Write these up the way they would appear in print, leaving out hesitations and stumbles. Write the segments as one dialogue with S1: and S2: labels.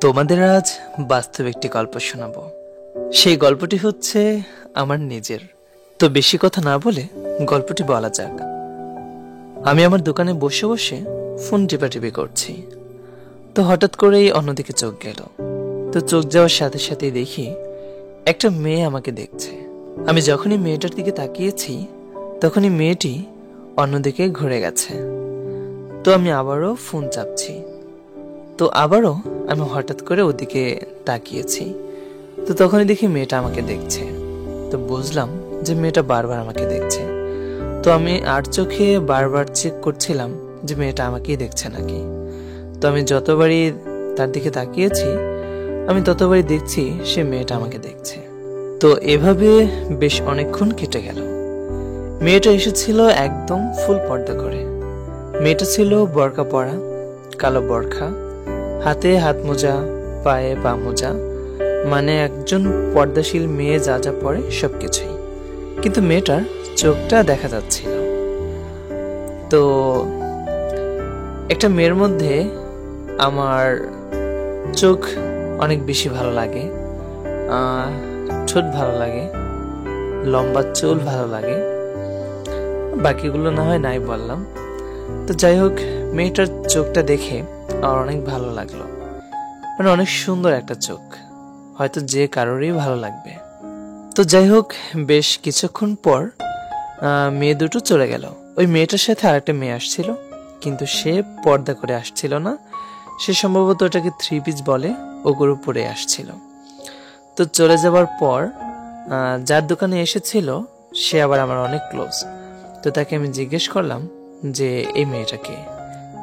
S1: তোমাদের আজ বাস্তব একটি গল্প শোনাবো। সেই গল্পটি হচ্ছে আমার নিজের। তো বেশি কথা না বলে গল্পটি বলা যাক। আমি আমার দোকানে বসে বসে ফোন টিপাটিপি করছি, তো হঠাৎ করেই অন্যদিকে চোখ গেল। তো চোখ যাওয়ার সাথে সাথেই দেখি একটা মেয়ে আমাকে দেখছে। আমি যখনই মেয়েটার দিকে তাকিয়েছি তখনই মেয়েটি অন্যদিকে ঘুরে গেছে। তো আমি আবারও ফোন চাপছি, তো আবারও আমি হঠাৎ করে ওদিকে তাকিয়েছি। তো তখনই দেখি মেয়েটা আমাকে দেখছে। তো বুঝলাম যে মেয়েটা বারবার আমাকে দেখছে। তো আমি আর চোখে বারবার চেক করছিলাম যে মেয়েটা আমাকেই দেখছে নাকি। তো আমি যতবারই তার দিকে তাকিয়েছি আমি ততবারই দেখছি সে মেয়েটা আমাকে দেখছে। তো এভাবে বেশ অনেকক্ষণ কেটে গেল। মেয়েটা এসেছিল একদম ফুল পর্দা করে। মেয়েটা ছিল বোরকা পরা, কালো বোরখা, হাতে হাত মোজা, পায়ে পা মোজা, মানে একজন পর্দাশীল মেয়ে যা যা পরে সবকিছুই। কিন্তু মেয়েটার চোখটা দেখা যাচ্ছিল। তো একটা মেয়ের মধ্যে আমার চোখ অনেক বেশি ভালো লাগে, ঠোঁট ভালো লাগে, লম্বা চুল ভালো লাগে, বাকিগুলো না হয় নাই বললাম। তো যাই হোক, মেয়েটার চোখটা দেখে আমার অনেক ভালো লাগলো। মানে অনেক সুন্দর একটা চোখ, হয়তো যে কারোরই ভালো লাগবে। তো যাই হোক, বেশ কিছুক্ষণ পর মেয়ে দুটো চলে গেল। ওই মেয়েটার সাথে আরেকটা মেয়ে আসছিল, কিন্তু সে পর্দা করে আসছিল না। সে সম্ভবত ওটাকে 3 পিস বলে, ওগুলো পরে আসছিল। তো চলে যাবার পর যার দোকানে এসেছিল সে আবার আমার অনেক ক্লোজ। তো তাকে আমি জিজ্ঞেস করলাম যে এই মেয়েটাকে,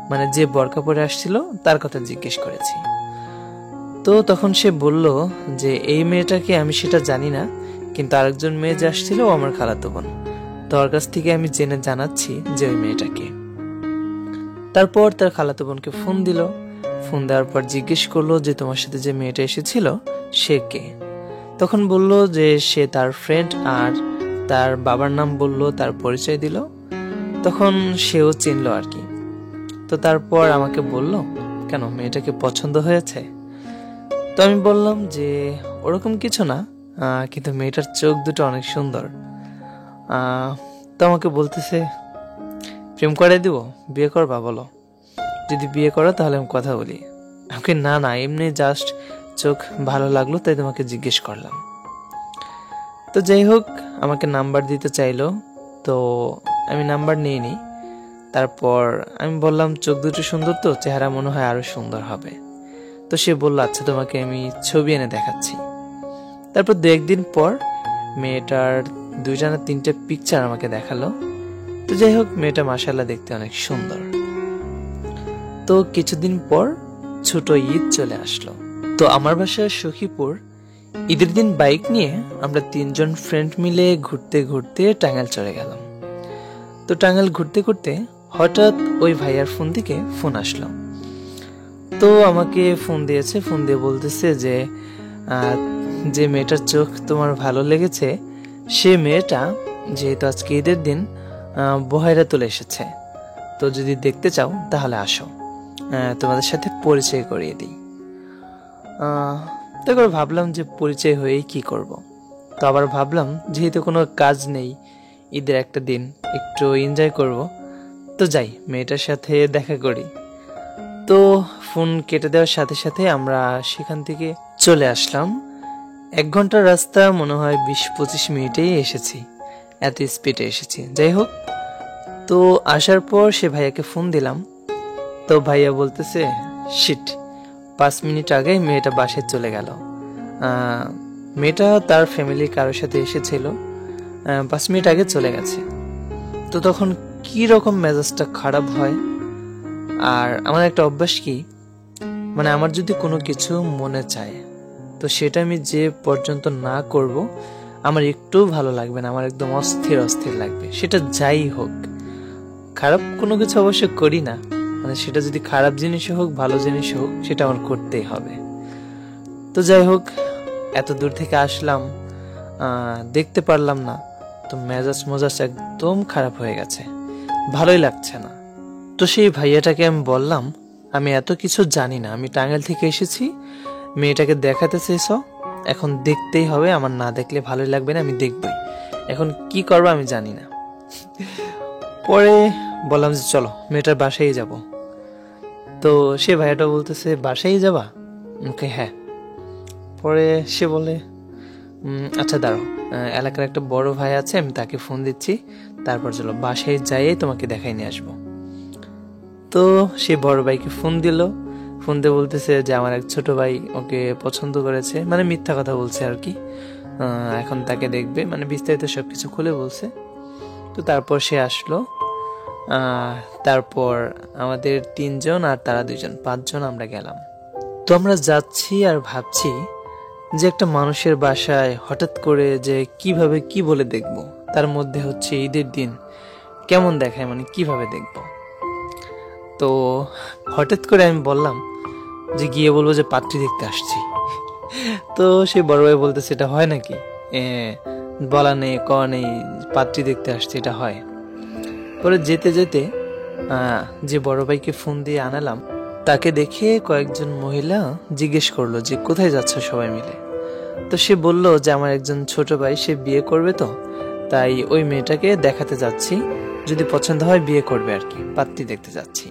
S1: মানে যে বোরকা পরে আসছিল তার কথা জিজ্ঞেস করেছি। তো তখন সে বলল যে এই মেয়েটাকে আমি সেটা জানি না, কিন্তু আরেকজন মেয়ে যে আসছিল ও আমার খালাতো বোন। তো ওর কাছ থেকে আমি জেনে জানাচ্ছি যে ওই মেয়েটাকে। তারপর তার খালাতো বোনকে ফোন দিল। ফোন দেওয়ার পর জিজ্ঞেস করলো যে তোমার সাথে যে মেয়েটা এসেছিল সে কে। তখন বলল যে সে তার ফ্রেন্ড, আর তার বাবার নাম বলল, তার পরিচয় দিল। তখন সেও চিনলো আর কি। তো তারপর আমাকে বলল কেন, মেয়েটাকে পছন্দ হয়েছে? তো আমি বললাম যে ওরকম কিছু না, কিন্তু মেয়েটার চোখ দুটো অনেক সুন্দর। তো আমাকে বলতেছে প্রেম করে দিব, বিয়ে করবা বলো, যদি বিয়ে করো তাহলে আমি কথা বলি। আমাকে না না, এমনি জাস্ট চোখ ভালো লাগলো তাই তোমাকে জিজ্ঞেস করলাম। তো যাই হোক, আমাকে নাম্বার দিতে চাইলো, তো আমি নাম্বার নিয়ে নিই। তারপর আমি বললাম চোখ দুটো সুন্দর, তো চেহারা মনে হয় আরো সুন্দর হবে। তো সে বলল আচ্ছা তোমাকে আমি ছবি এনে দেখাচ্ছি। তারপর 2-1 দিন পর মেয়েটার 2টা না 3টে পিকচার আমাকে দেখালো। তো যাই হোক, মেয়েটা মাশাআল্লাহ দেখতে অনেক সুন্দর। তো কিছুদিন পর ছোট ঈদ চলে আসলো। তো আমার বাসা সখীপুর। ঈদের দিন বাইক নিয়ে আমরা 3 জন ফ্রেন্ড মিলে ঘুরতে ঘুরতে টাঙ্গাইল চলে গেলাম। তো টাঙ্গাইল ঘুরতে ঘুরতে হঠাৎ ওই ভাইয়ার ফোন থেকে ফোন আসলো। তো আমাকে ফোন দিয়েছে, ফোন দিয়ে বলতেছে যে যে মেয়েটার চোখ তোমার ভালো লেগেছে সে মেয়েটা যেহেতু আজকে ঈদের দিন বহাইরা তুলে এসেছে, তো যদি দেখতে চাও তাহলে আসো, তোমাদের সাথে পরিচয় করিয়ে দিই। তারপর ভাবলাম যে পরিচয় হয়েই কি করব। তো আবার ভাবলাম যেহেতু কোনো কাজ নেই, ঈদের একটা দিন একটু এনজয় করব, তো যাই মেয়েটার সাথে দেখা করি। তো ফোন কেটে দেওয়ার সাথে সাথে আমরা সেখান থেকে চলে আসলাম। 1 ঘন্টার রাস্তা মনে হয় 20-25 মিনিটেই এসেছি, এত স্পিডে এসেছি। যাই হোক, তো আসার পর সে ভাইয়াকে ফোন দিলাম। তো ভাইয়া বলতেছে শিট, 5 মিনিট আগে মেয়েটা বাসায় চলে গেল। মেয়েটা তার ফ্যামিলির কারোর সাথে এসেছিল, 5 মিনিট আগে চলে গেছে। তো তখন কি রকম মেজাজটা খারাপ হয়। আর আমার একটা অভ্যাস কি, মানে আমার যদি কোনো কিছু মনে চায় তো সেটা আমি যে পর্যন্ত না করব আমার একটু ভালো লাগবে না, আমার একদম অস্থির অস্থির লাগবে, সেটা যাই হোক। খারাপ কোনো কিছু অবশ্য করি না, মানে সেটা যদি খারাপ জিনিস হোক ভালো জিনিস হোক সেটা আমার করতেই হবে। তো যাই হোক, এত দূর থেকে আসলাম, দেখতে পারলাম না, তো মেজাজ একদম খারাপ হয়ে গেছে, ভালোই লাগছে না। তো সেই ভাইয়াটাকে আমি বললাম, আমি এত কিছু জানি না, আমি টাঙ্গাইল থেকে এসেছি, মেয়েটাকে দেখাতে চেয়েছ, এখন দেখতেই হবে, আমার না দেখলে ভালোই লাগবে না, আমি দেখবই, এখন কি করবো আমি জানি না। পরে বললাম যে চলো মেয়েটার বাসায় যাব। তো সে ভাইয়াটা বলতেছে বাসায় যাবা? ওকে হ্যাঁ। পরে সে বলে আচ্ছা দাঁড়াও, এলাকার একটা বড় ভাই আছে, আমি তাকে ফোন দিচ্ছি, তারপর চলো বাসায় যাইয়ে তোমাকে দেখাই নিয়ে আসবো। তো সে বড় ভাইকে ফোন দিল, ফোন দিয়ে বলতেছে যে আমার এক ছোট ভাই ওকে পছন্দ করেছে, মানে মিথ্যা কথা বলছে আর কি, এখন তাকে দেখবে, মানে বিস্তারিত সবকিছু খুলে বলছে। তো তারপর সে আসলো, তারপর আমাদের 3 জন আর তারা 2 জন, 5 জন আমরা গেলাম। তো আমরা যাচ্ছি আর ভাবছি যে একটা মানুষের বাসায় হঠাৎ করে যে কিভাবে কি বলে দেখব, তার মধ্যে হচ্ছে ঈদের দিন, কেমন দেখায়, মানে কিভাবে দেখব। তো হঠাৎ করে আমি বললাম যে গিয়ে বলবো যে পাত্রী দেখতে আসছি। তো সে বড় ভাই বলতেছে এটা হয় নাকি, বলা নেই ক নেই, পাত্রী দেখতে আসছে, এটা হয়? পরে যেতে যেতে যে বড় ভাইকে ফোন দিয়ে আনালাম, তাকে দেখে কয়েকজন মহিলা জিজ্ঞেস করলো যে কোথায় যাচ্ছে সবাই মিলে। তো সে বলল যে আমার একজন ছোট ভাই, সে বিয়ে করবে, তো তাই ওই মেয়েটাকে দেখাতে যাচ্ছি, যদি পছন্দ হয় বিয়ে করবে আর কি, পাত্রী দেখতে যাচ্ছি।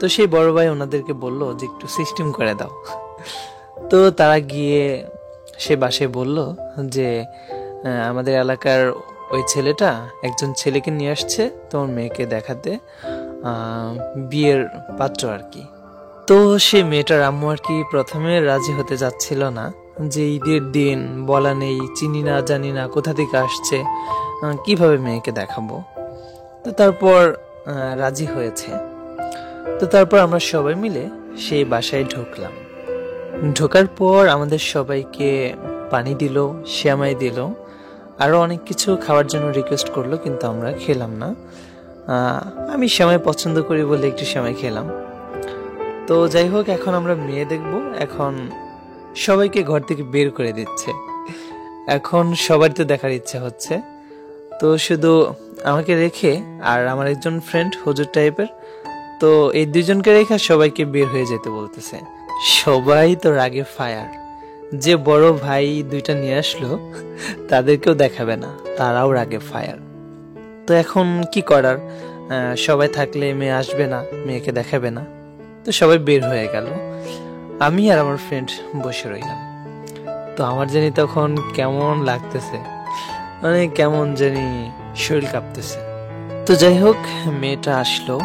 S1: তো সেই বড় ভাই ওনাদেরকে বলল যে একটু সিস্টেম করে দাও। তো তারা গিয়ে সে বাসায় বলল যে আমাদের এলাকার ওই ছেলেটা একজন ছেলেকে নিয়ে আসছে তোমার মেয়েকে দেখাতে, বিয়ের পাত্র আর কি। তো সে মেয়েটার আম্মু আর কি প্রথমে রাজি হতে যাচ্ছিল না, যে ঈদের দিন, বলা নেই, চিনি না জানি না, কোথা থেকে আসছে, কিভাবে মেয়েকে দেখাবো। তো তারপর রাজি হয়েছে। তো তারপর আমরা সবাই মিলে সেই বাসায় ঢুকলাম। ঢোকার পর আমাদের সবাইকে পানি দিল, সেমাই দিল, আরো অনেক কিছু খাওয়ার জন্য রিকোয়েস্ট করলো, কিন্তু আমরা খেলাম না। আমি সেমাই পছন্দ করি বলে একটু সেমাই খেলাম। তো যাই হোক, এখন আমরা মেয়ে দেখব। এখন সবাইকে ঘর থেকে বের করে দিচ্ছে, এখন সবার তো দেখার ইচ্ছা হচ্ছে। তো শুধু আমাকে রেখে আর আমার একজন ফ্রেন্ড হুজুর টাইপের, তো এই 2 জনকে রেখে সবাইকে বের হয়ে যেতে বলতেছে। সবাই তো রাগে ফায়ার, যে বড় ভাই 2টা নিয়ে আসলো তাদেরকেও দেখাবে না, তারাও রাগে ফায়ার। তো এখন কি করার, সবাই থাকলে মেয়ে আসবে না, মেয়েকে দেখাবে না। তো সবাই বের হয়ে গেল, আমি আর আমার ফ্রেন্ড বসে রইলাম। তো আমার জানি তখন কেমন লাগতেছে, মানে কেমন জানি শরীর কাঁপতেছে। তো যাই হোক, মেয়েটা আসলো।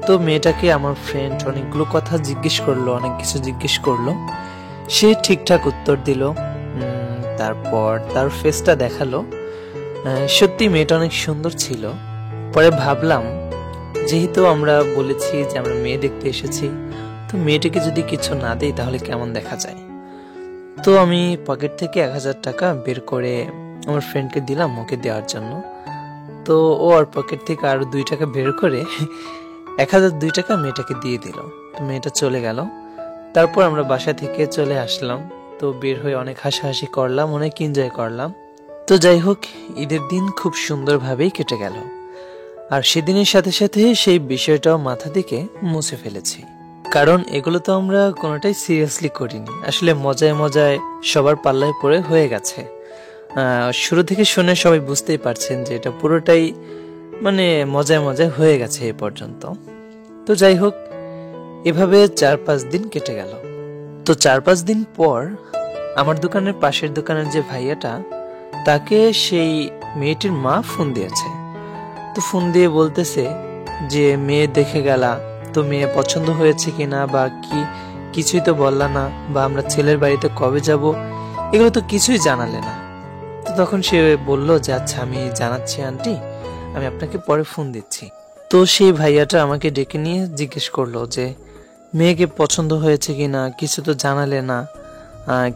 S1: তো মেয়েটাকে আমার ফ্রেন্ড অনেকগুলো কথা জিজ্ঞেস করলো, অনেক কিছু জিজ্ঞেস করলো, সে ঠিকঠাক উত্তর দিল। তারপর তার ফেসটা দেখালো, সত্যি মেয়েটা অনেক সুন্দর ছিল। পরে ভাবলাম যেহেতু আমরা বলেছি যে আমরা মেয়ে দেখতে এসেছি, তো মেয়েটাকে যদি কিছু না দেই তাহলে কেমন দেখা যায়। তো আমি পকেট থেকে 1000 টাকা বের করে আমার ফ্রেন্ডকে দিলাম ওকে দেওয়ার জন্য। তো ও আর পকেট থেকে আরো 2 টাকা বের করে 1002 টাকা মেয়েটাকে দিয়ে দিল। তো মেয়েটা চলে গেল। তারপর আমরা বাসা থেকে চলে আসলাম। তো বের হয়ে অনেক হাসাহাসি করলাম, অনেক এনজয় করলাম। তো যাই হোক, ঈদের দিন খুব সুন্দরভাবেই কেটে গেল। আর সেদিনের সাথে সাথে সেই বিষয়টাও মাথা থেকে মুছে ফেলেছি, কারণ এগুলো তো আমরা কোনোটাই সিরিয়াসলি করিনি, আসলে মজায় মজায় সবার পাল্লায় পড়ে হয়ে গেছে। শুরু থেকে শুনে সবাই বুঝতেই পারছেন যে এটা পুরোটাই মানে মজায় মজায় হয়ে গেছে এ পর্যন্ত। তো যাই হোক, এভাবে 4-5 দিন কেটে গেল। তো 4-5 দিন পর আমার দোকানের পাশের দোকানের যে ভাইয়াটা, তাকে সেই মেয়েটির মা ফোন দিয়েছে। তো ফোন দিয়ে বলতেছে যে মেয়ে দেখে গেলা, তো মেয়ে পছন্দ হয়েছে কিনা বা কি কিছুই তো বললা না, বা আমরা ছেলের বাড়িতে কবে যাব এগুলো তো কিছুই জানালে না। তো তখন সে বলল যে আচ্ছা আমি জানাচ্ছি আন্টি, আমি আপনাকে পরে ফোন দিচ্ছি। তো সেই ভাইয়াটা আমাকে ডেকে নিয়ে জিজ্ঞেস করলো যে মেয়েকে পছন্দ হয়েছে কিনা, কিছু তো জানালে না,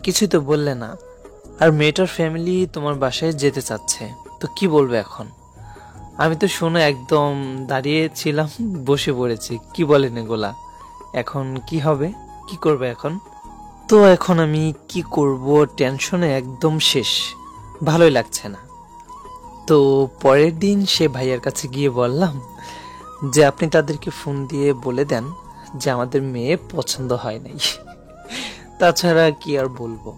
S1: কিছুই তো বললে না, আর মেয়েটার ফ্যামিলি তোমার বাসায় যেতে চাচ্ছে, তো কি বলবে এখন? আমি তো শুনে একদম দাঁড়িয়েছিলাম, বসে পড়েছি, কি বলেন এগুলা, এখন কি হবে, কি করবে এখন? তো এখন আমি কি করব, টেনশনে একদম শেষ, ভালোই লাগছে না। তো পরের দিন সে ভাইয়ার কাছে গিয়ে বললাম যে আপনি তাদেরকে ফোন দিয়ে বলে দেন যে আমাদের মেয়ে পছন্দ হয় নাই। তাছাড়া কি আর বলবো।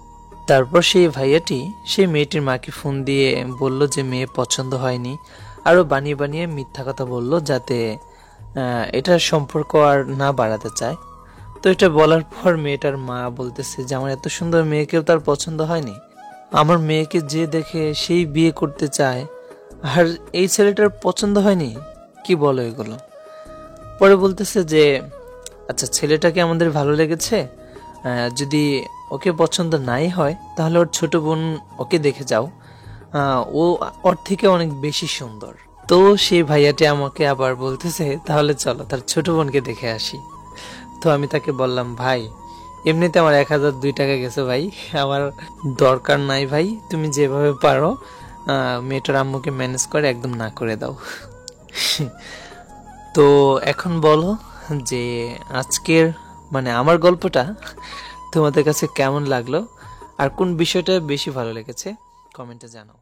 S1: তারপর সেই ভাইয়াটি সেই মেয়েটির মাকে ফোন দিয়ে বলল যে মেয়ে পছন্দ হয়নি, আরো বানিয়ে বানিয়ে মিথ্যা কথা বলল যাতে এটার সম্পর্ক আর না বাড়াতে চায়। তো এটা বলার পর মেয়েটার মা বলতেছে যে আমার এত সুন্দর মেয়েকেও তার পছন্দ হয়নি, আমার মেয়েকে যে দেখে সেই বিয়ে করতে চায়, আর এই ছেলেটার পছন্দ হয়নি, কি বলো এগুলো। পরে বলতেছে যে আচ্ছা ছেলেটাকে আমাদের ভালো লেগেছে, যদি ওকে পছন্দ নাই হয় তাহলে ওর ছোট বোন ওকে দেখে যাও, ও ওর থেকে অনেক বেশি সুন্দর। তো সেই ভাইয়াটি আমাকে আবার বলতেছে তাহলে চলো তার ছোট বোনকে দেখে আসি। তো আমি তাকে বললাম ভাই এমনিতে আমার 1002 টাকা গেছে ভাই, আমার দরকার নাই ভাই, তুমি যেভাবে পারো মেয়েটার আম্মুকে ম্যানেজ করে একদম না করে দাও। তো এখন বলো যে আজকের মানে আমার গল্পটা তোমাদের কাছে কেমন লাগলো, আর কোন বিষয়টা বেশি ভালো লেগেছে কমেন্টে জানাও।